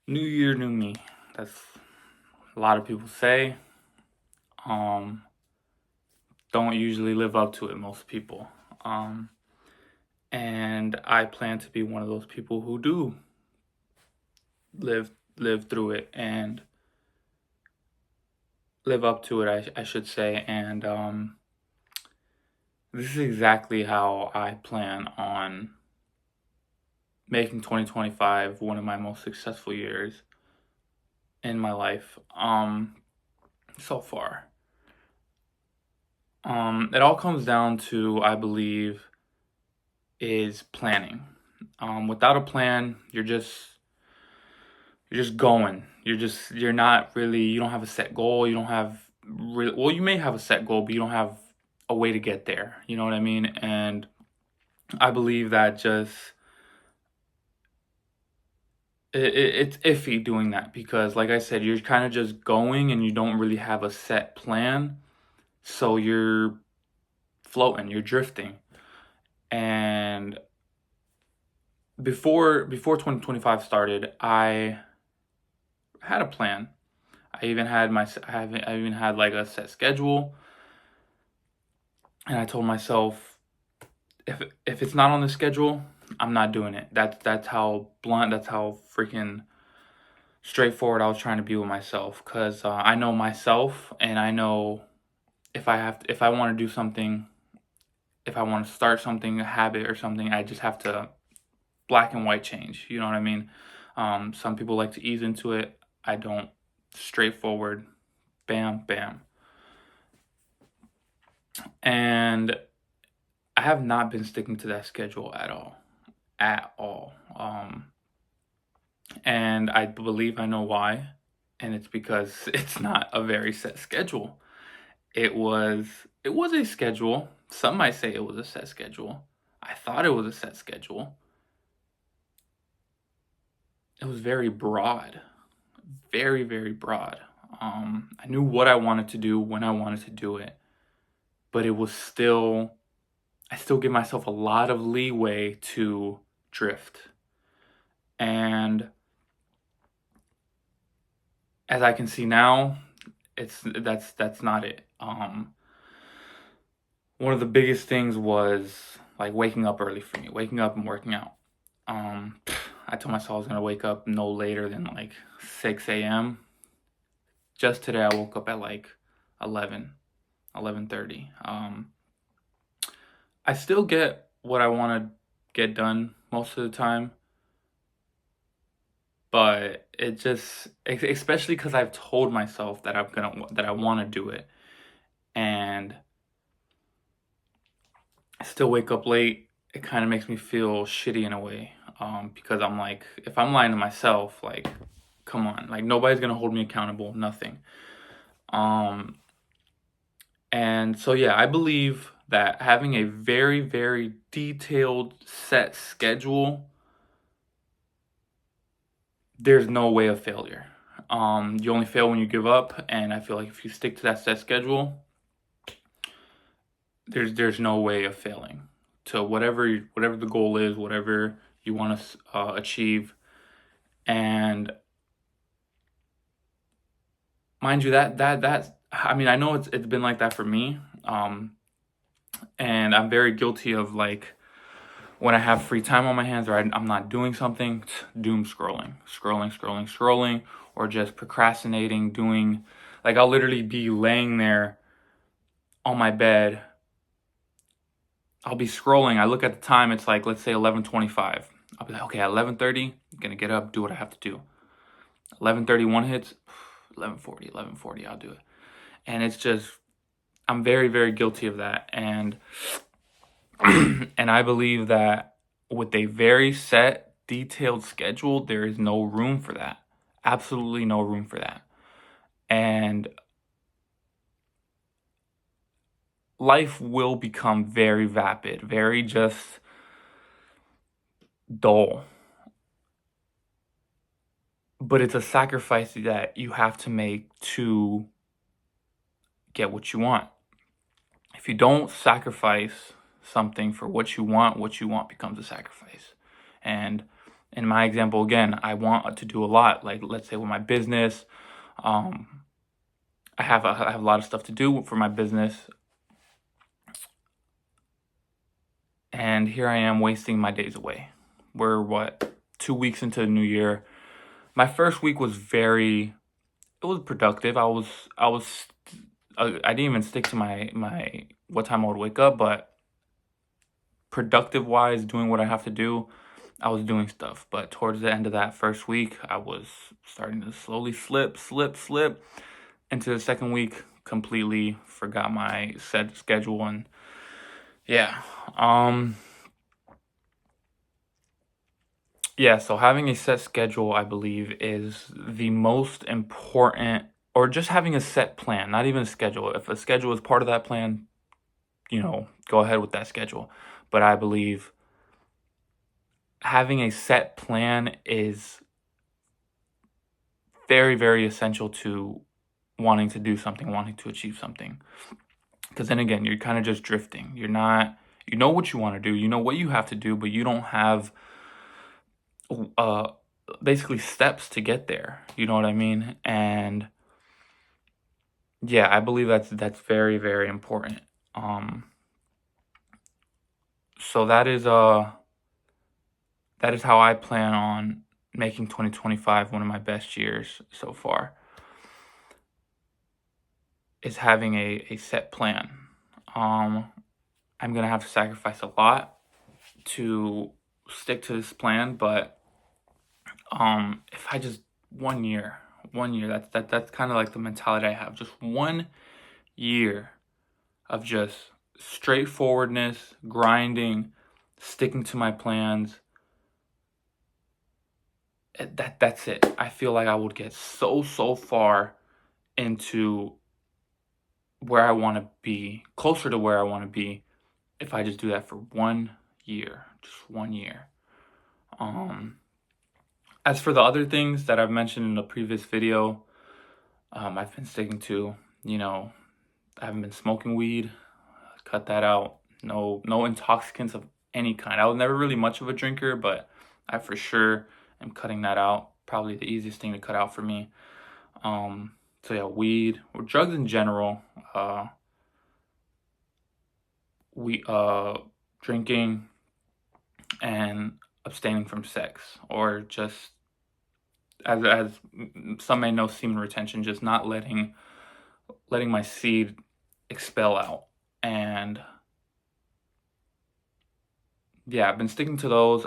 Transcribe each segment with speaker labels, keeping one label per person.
Speaker 1: New year, new me. That's a lot of people say. Um, don't usually live up to it, most people. Um, and I plan to be one of those people who do live live through it and live up to it, I should say. And this is exactly how I plan on making 2025 one of my most successful years in my life so far. It all comes down to, I believe, is planning. Without a plan, you're just going. You're not really, you don't have a set goal. You don't have really, well, you may have a set goal, but you don't have a way to get there. You know what I mean? And I believe that just it's iffy doing that because, like I said, you're kind of just going and you don't really have a set plan. So you're floating, you're drifting. And before 2025 started, I had a plan. I even had like a set schedule, and I told myself if it's not on the schedule, I'm not doing it. That's how blunt, that's how freaking straightforward I was trying to be with myself. Cause I know myself, and I know if I want to do something, if I want to start something, a habit or something, I just have to black and white change. You know what I mean? Some people like to ease into it. I don't. Straightforward, bam, bam. And I have not been sticking to that schedule at all. At all. And I believe I know why. And it's because it's not a very set schedule. It was it was a schedule. Some might say it was a set schedule. I thought it was a set schedule. It was very broad. Very, very broad. I knew what I wanted to do when I wanted to do it, but it was still I still give myself a lot of leeway to drift. And as I can see now, that's not it. One of the biggest things was like waking up early for me, waking up and working out. Um, I told myself I was gonna wake up no later than like 6 a.m. Just today, I woke up at like 11, 11:30. I still get what I want to get done most of the time, but it just, especially because I've told myself that that I want to do it, and I still wake up late. It kind of makes me feel shitty in a way, because I'm like, if I'm lying to myself, like, come on, like nobody's gonna hold me accountable, nothing. Um, and so yeah, I believe that having a very, very detailed set schedule, there's no way of failure. You only fail when you give up, and I feel like if you stick to that set schedule, there's no way of failing. To whatever the goal is, whatever you want to achieve, and mind you, that I mean, I know it's been like that for me, and I'm very guilty of like when I have free time on my hands or I'm not doing something, doom scrolling, or just procrastinating, doing like I'll literally be laying there on my bed. I'll be scrolling. I look at the time. It's like, let's say 11:25. I'll be like, okay, at 11:30, I'm gonna get up, do what I have to do. 11:31 hits, 11:40. I'll do it. And it's just, I'm very, very guilty of that. And and I believe that with a very set, detailed schedule, there is no room for that. Absolutely no room for that. And life will become very vapid, very just dull. But it's a sacrifice that you have to make to get what you want. If you don't sacrifice something for what you want becomes a sacrifice. And In my example, again, I want to do a lot. Like, let's say with my business, um, I have a lot of stuff to do for my business, and here I am wasting my days away. We're what, 2 weeks into the new year. My first week was it was productive. I didn't even stick to my what time I would wake up, but productive wise, doing what I have to do, I was doing stuff. But towards the end of that first week, I was starting to slowly slip into the second week. Completely forgot my set schedule, and yeah, um, yeah. So having a set schedule, I believe, is the most important, or just having a set plan, not even a schedule. If a schedule is part of that plan, go ahead with that schedule. But I believe having a set plan is very, very essential to wanting to do something, wanting to achieve something. Because then again, you're kind of just drifting. You know what you want to do, you know what you have to do, but you don't have uh basically steps to get there. You know what I mean? And yeah, I believe that's very, very important. Um, so that is how I plan on making 2025 one of my best years so far, is having a set plan. Um, I'm gonna have to sacrifice a lot to stick to this plan, but if I just 1 year, 1 year, that's kind of like the mentality I have. Just 1 year of just straightforwardness, grinding, sticking to my plans. That's it. I feel like I would get so far into where I want to be, closer to where I want to be, if I just do that for 1 year, just 1 year. Um, as for the other things that I've mentioned in the previous video, I've been sticking to, you know, I haven't been smoking weed, cut that out. No intoxicants of any kind. I was never really much of a drinker, but I for sure am cutting that out. Probably the easiest thing to cut out for me. So yeah, weed or drugs in general. We Drinking and abstaining from sex, or just as some may know, semen retention, just not letting my seed expel out. And yeah, I've been sticking to those.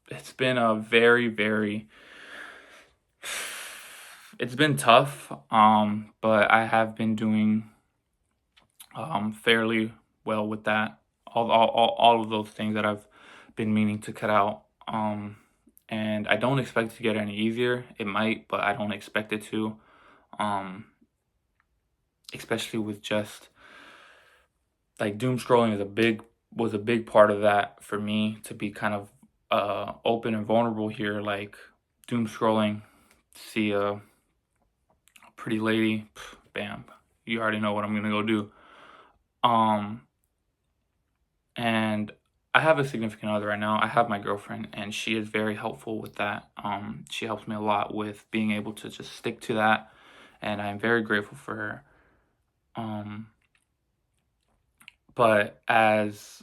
Speaker 1: It's been a very it's been tough, but I have been doing fairly well with that. All of those things that I've been meaning to cut out. And I don't expect it to get any easier. It might, but I don't expect it to. Um, Especially with just like doom scrolling was a big part of that for me, to be kind of open and vulnerable here. Like, doom scrolling, see a pretty lady, bam, you already know what I'm gonna go do. And I have a significant other right now. I have my girlfriend, and she is very helpful with that. She helps me a lot with being able to just stick to that, and I'm very grateful for her. Um, but as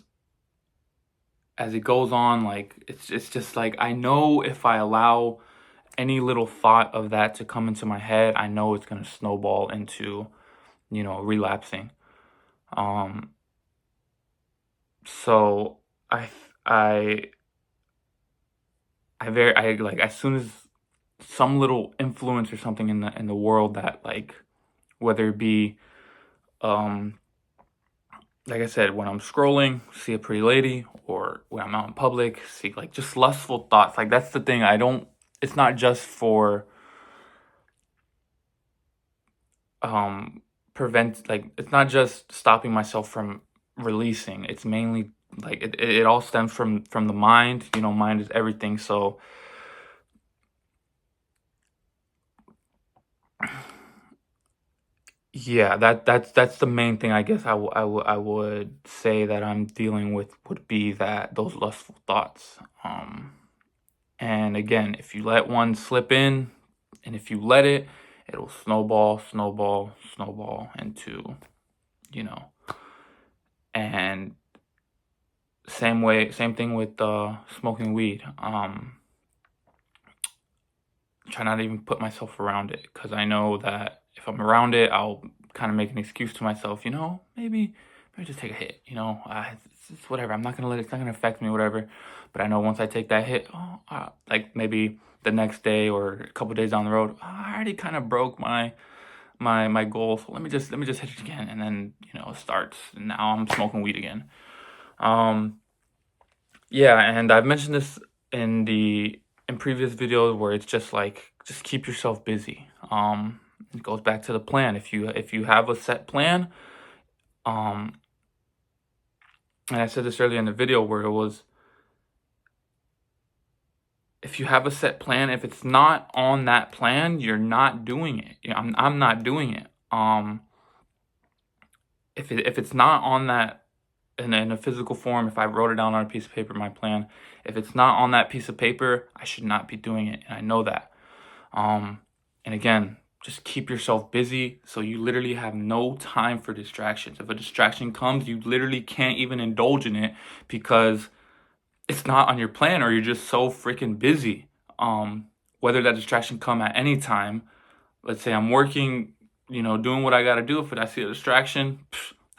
Speaker 1: it goes on, like, it's just like, I know if I allow any little thought of that to come into my head, I know it's gonna snowball into, relapsing. Um, so I I I like, as soon as some little influence or something in the world, that, like, whether it be, um like I said, when I'm scrolling, see a pretty lady, or when I'm out in public, see, like, just lustful thoughts. Like, that's the thing. I don't. It's not just for prevent. Like, it's not just stopping myself from releasing. It's mainly, like, it all stems from the mind. Mind is everything. So yeah, that's the main thing, I guess. I would say that I'm dealing with, would be that those lustful thoughts. And again, if you let one slip in, and if you let it, it'll snowball, snowball, snowball into, you know. And same thing with smoking weed. Try not to even put myself around it, because I know that if I'm around it, I'll kind of make an excuse to myself, maybe just take a hit, it's whatever. I'm not gonna let it's not gonna affect me, whatever. But I know once I take that hit, like maybe the next day or a couple days down the road, I already kind of broke my goal. So let me just hit it again, and then it starts. And now I'm smoking weed again. Yeah, and I've mentioned this in previous videos where it's just like just keep yourself busy. It goes back to the plan. If you have a set plan, um, and I said this earlier in the video where it was, if you have a set plan, if it's not on that plan, you're not doing it. I'm not doing it. If it's not on that in a physical form, if I wrote it down on a piece of paper, my plan, if it's not on that piece of paper, I should not be doing it, and I know that. And again, just keep yourself busy so you literally have no time for distractions. If a distraction comes, you literally can't even indulge in it because it's not on your plan, or you're just so freaking busy. Whether that distraction come at any time, let's say I'm working, doing what I got to do. If I see a distraction,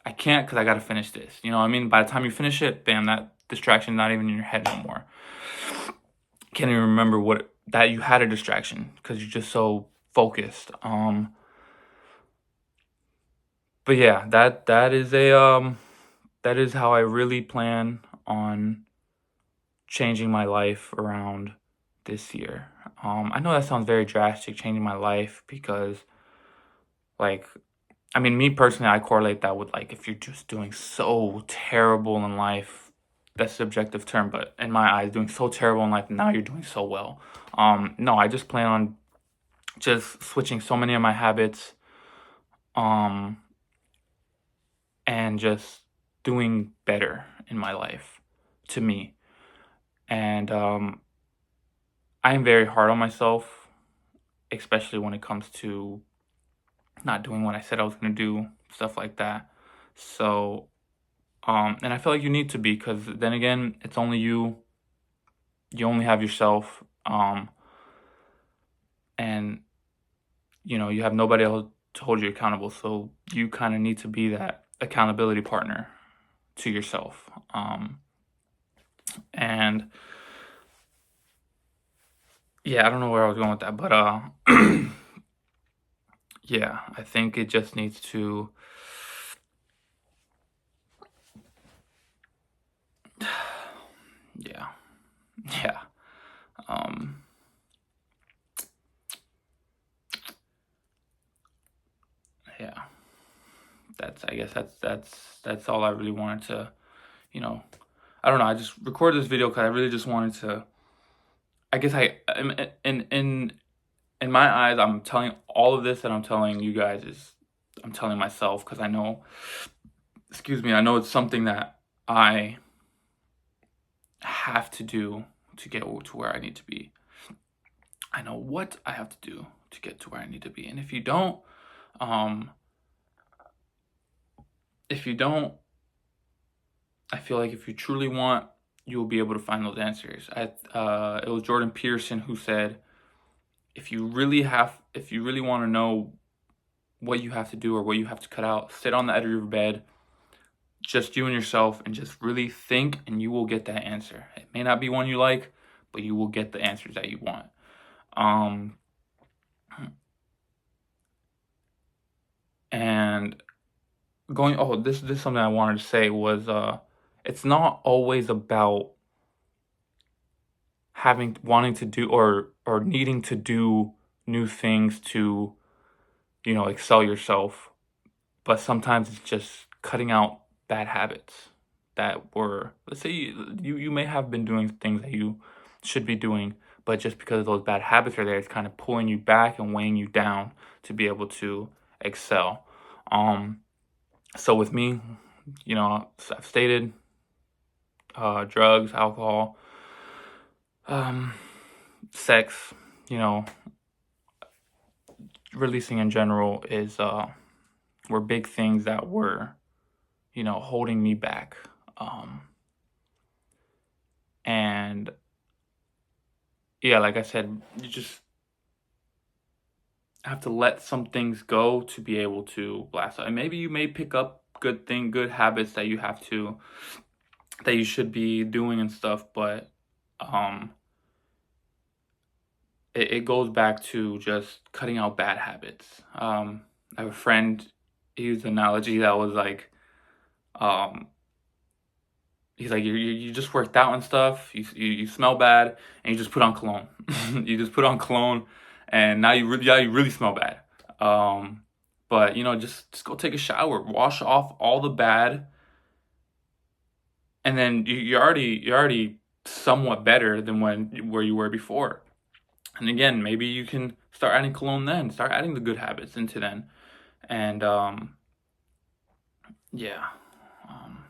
Speaker 1: I can't, because I got to finish this. You know what I mean? By the time you finish it, bam, that distraction not even in your head no more. Can't even remember that you had a distraction because you're just so focused. But yeah, that is how I really plan on changing my life around this year. I know that sounds very drastic, changing my life, because like, I mean, me personally, I correlate that with like if you're just doing so terrible in life. That's a subjective term, but in my eyes, doing so terrible in life, now you're doing so well. No, I just plan on just switching so many of my habits, um, and just doing better in my life, to me. And I am very hard on myself, especially when it comes to not doing what I said I was gonna do, stuff like that. So, and I feel like you need to be, because then again, it's only you. You only have yourself, and you have nobody else to hold you accountable. So you kind of need to be that accountability partner to yourself. And yeah, I don't know where I was going with that, but yeah, I think it just needs to. Yeah, yeah, um, yeah. I guess that's all I really wanted to. You know, I don't know. I just recorded this video because I really just wanted to. I guess in my eyes, I'm telling all of this that I'm telling you guys is I'm telling myself, because I know. Excuse me. I know it's something that I have to do to get to where I need to be. I know what I have to do to get to where I need to be, and um, if you don't, I feel like if you truly want, you will be able to find those answers. It was Jordan Peterson who said, if you really want to know what you have to do or what you have to cut out, sit on the edge of your bed, just you and yourself, and just really think, and you will get that answer. It may not be one you like, but you will get the answers that you want. And this is something I wanted to say was, it's not always about wanting to do or needing to do new things to excel yourself, but sometimes it's just cutting out bad habits that were, let's say, you may have been doing things that you should be doing, but just because those bad habits are there, it's kind of pulling you back and weighing you down to be able to excel. So with me, I've stated, drugs, alcohol, sex, you know, releasing in general is were big things that were, holding me back. Um, and yeah, like I said, you just have to let some things go to be able to blast out. And maybe you may pick up good habits that you should be doing and stuff, but um, it goes back to just cutting out bad habits. I have a friend, he used an analogy that was like, um, he's like, you just worked out and stuff. You smell bad, and you just put on cologne. You just put on cologne, and now you really smell bad. Um, but just go take a shower, wash off all the bad, and then you're already somewhat better than where you were before. And again, maybe you can start adding cologne then. Start adding the good habits into then, and yeah. Um,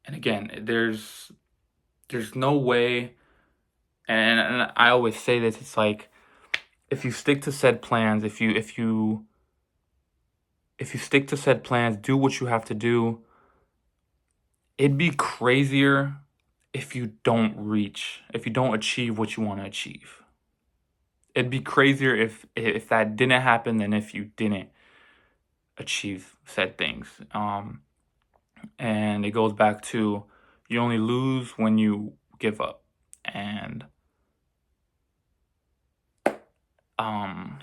Speaker 1: and again, there's no way, and I always say this. It's like, if you stick to said plans, if you stick to said plans, do what you have to do. It'd be crazier if you don't achieve what you want to achieve. It'd be crazier if that didn't happen than if you didn't achieve said things. And it goes back to, you only lose when you give up. And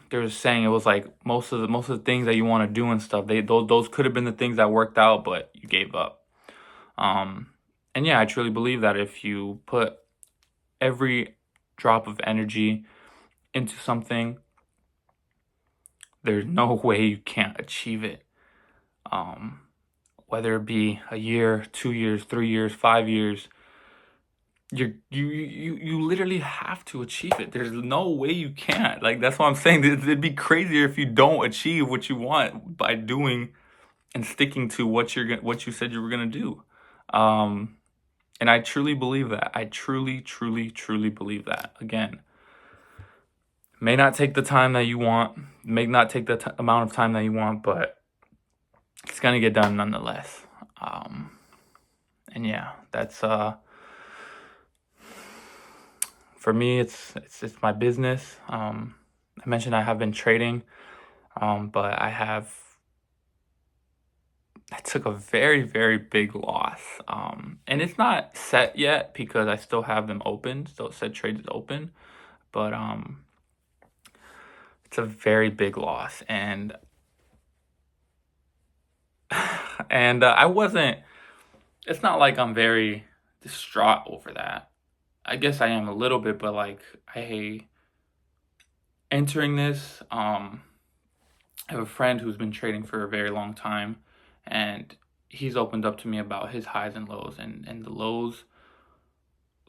Speaker 1: there was a saying, it was like, most of the things that you want to do and stuff, those could have been the things that worked out, but you gave up. And yeah, I truly believe that if you put every drop of energy into something, there's no way you can't achieve it. Whether it be a year, 2 years, 3 years, 5 years, you literally have to achieve it. There's no way you can't. Like, that's what I'm saying. It'd be crazier if you don't achieve what you want by doing and sticking to what you said you were gonna do. And I truly believe that. I truly, truly, truly believe that. Again, may not take the time that you want, may not take the amount of time that you want, but it's gonna get done nonetheless. And yeah, that's for me. It's my business. I mentioned I have been trading, but I took a very, very big loss. And it's not set yet because I still have them open. So it said trade is open, but it's a very big loss. And I wasn't. It's not like I'm very distraught over that. I guess I am a little bit, but like, entering this. I have a friend who's been trading for a very long time, and he's opened up to me about his highs and lows, and the lows,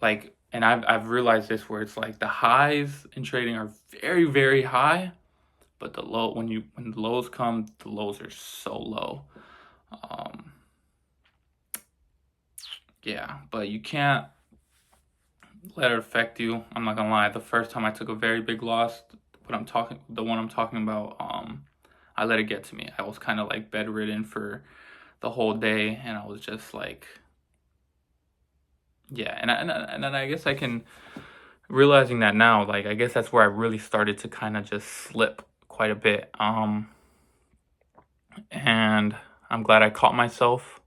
Speaker 1: like, and I've realized this, where it's like the highs in trading are very, very high, but when the lows come, the lows are so low. Yeah, but you can't let it affect you. I'm not gonna lie. The first time I took a very big loss, the one I'm talking about, I let it get to me. I was kind of like bedridden for the whole day, and I was just like, yeah. And then I guess I can, realizing that now, like, I guess that's where I really started to kind of just slip quite a bit. And I'm glad I caught myself,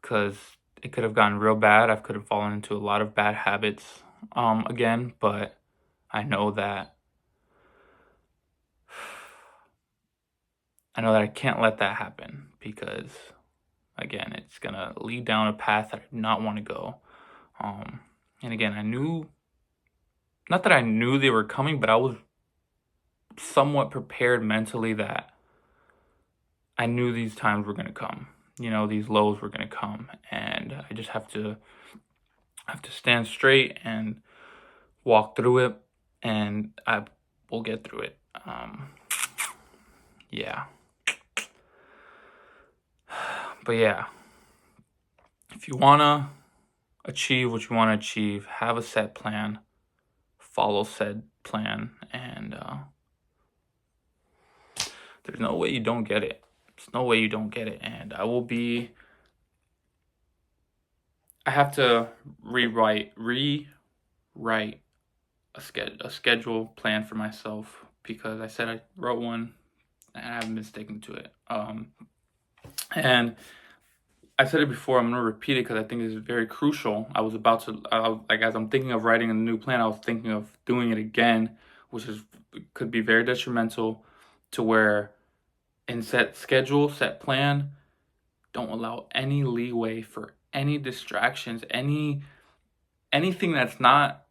Speaker 1: because it could have gotten real bad. I could have fallen into a lot of bad habits again, but I know that I can't let that happen, because again, it's gonna lead down a path that I do not want to go. And again, not that I knew they were coming, but I was somewhat prepared mentally that I knew these times were gonna come. These lows were gonna come, and I just have to stand straight and walk through it, and I will get through it. Yeah. But yeah, if you wanna achieve what you want to achieve, have a set plan, follow said plan, and there's no way you don't get it. There's no way you don't get it. And I have to rewrite a schedule plan for myself, because I said I wrote one and I haven't been sticking to it. And I said it before, I'm gonna repeat it because I think it's very crucial. As I'm thinking of writing a new plan, I was thinking of doing it again, which could be very detrimental to where in set schedule, set plan, don't allow any leeway for any distractions, anything that's not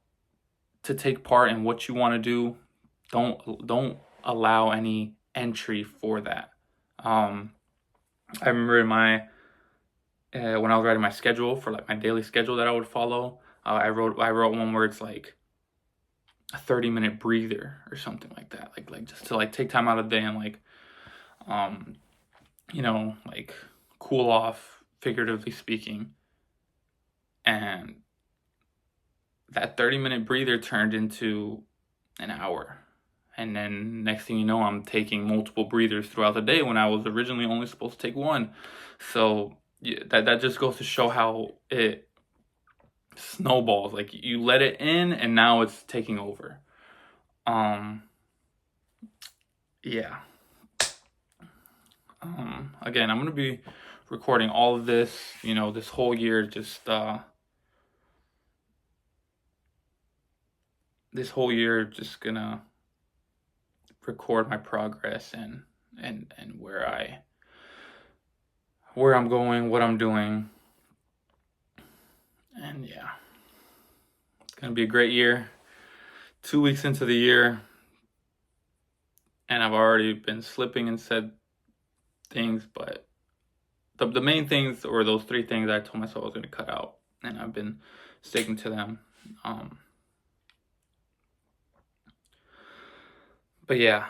Speaker 1: to take part in what you want to do. Don't allow any entry for that. I remember in my when I was writing my schedule for like my daily schedule that I would follow, I wrote one where it's like a 30-minute breather or something like that, like just to like take time out of the day and like like cool off, figuratively speaking. And that 30-minute breather turned into an hour. And then next thing you know, I'm taking multiple breathers throughout the day when I was originally only supposed to take one. So yeah, that just goes to show how it snowballs. Like you let it in and now it's taking over. Yeah. Again, I'm gonna be recording all of this, this whole year, just this whole year, just gonna record my progress and where I'm going, what I'm doing. And yeah, it's gonna be a great year. 2 weeks into the year, and I've already been slipping and said things, but the main things, or those 3 things I told myself I was going to cut out, and I've been sticking to them. But yeah,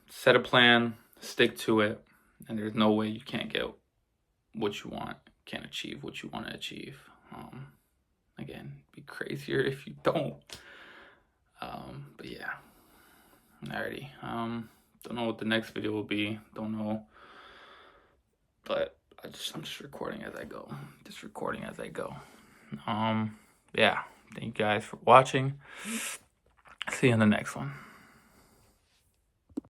Speaker 1: set a plan, stick to it, and there's no way you can't get what you want, can't achieve what you want to achieve. Again, be crazier if you don't. But yeah, alrighty. Don't know what the next video will be. Don't know, but I'm just recording as I go. Yeah. Thank you guys for watching. See you in the next one.